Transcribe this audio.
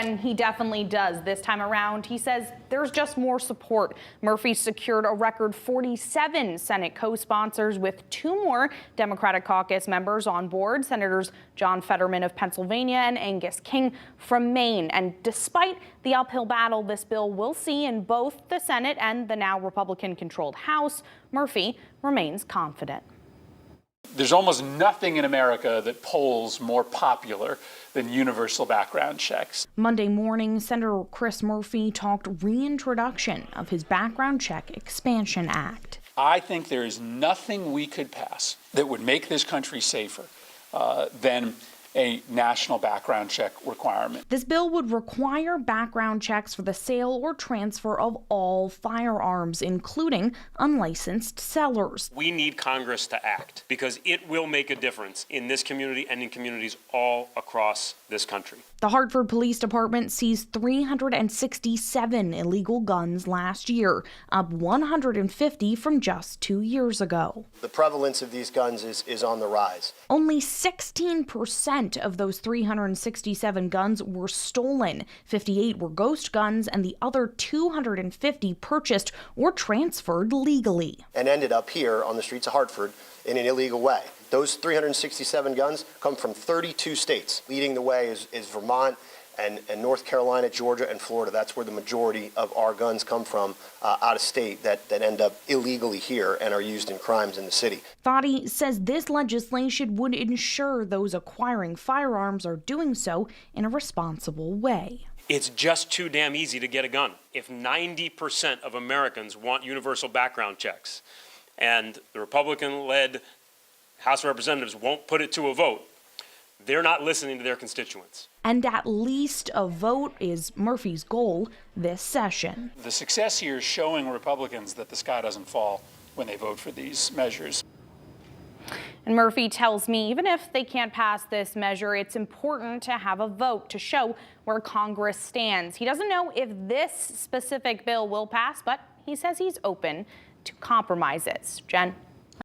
Jen, he definitely does. This time around, he says there's just more support. Murphy secured a record 47 Senate co-sponsors with 2 more Democratic caucus members on board, Senators John Fetterman of Pennsylvania and Angus King from Maine. And despite the uphill battle this bill will see in both the Senate and the now Republican-controlled House, Murphy remains confident. There's almost nothing in America that polls more popular than universal background checks. Monday morning, Senator Chris Murphy talked reintroduction of his Background Check Expansion Act. I think there is nothing we could pass that would make this country safer than a national background check requirement. This bill would require background checks for the sale or transfer of all firearms, including unlicensed sellers. We need Congress to act because it will make a difference in this community and in communities all across this country. The Hartford Police Department seized 367 illegal guns last year, up 150 from just 2 years ago. The prevalence of these guns is on the rise. Only 16% of those 367 guns were stolen. 58 were ghost guns, and the other 250 purchased or transferred legally. And ended up here on the streets of Hartford in an illegal way. Those 367 guns come from 32 states. Leading the way is Vermont and North Carolina, Georgia, and Florida. That's where the majority of our guns come from out of state that end up illegally here and are used in crimes in the city. Thadi says this legislation would ensure those acquiring firearms are doing so in a responsible way. It's just too damn easy to get a gun. If 90% of Americans want universal background checks and the Republican-led House of Representatives won't put it to a vote, they're not listening to their constituents. And at least a vote is Murphy's goal this session. The success here is showing Republicans that the sky doesn't fall when they vote for these measures. And Murphy tells me even if they can't pass this measure, it's important to have a vote to show where Congress stands. He doesn't know if this specific bill will pass, but he says he's open to compromises. Jen?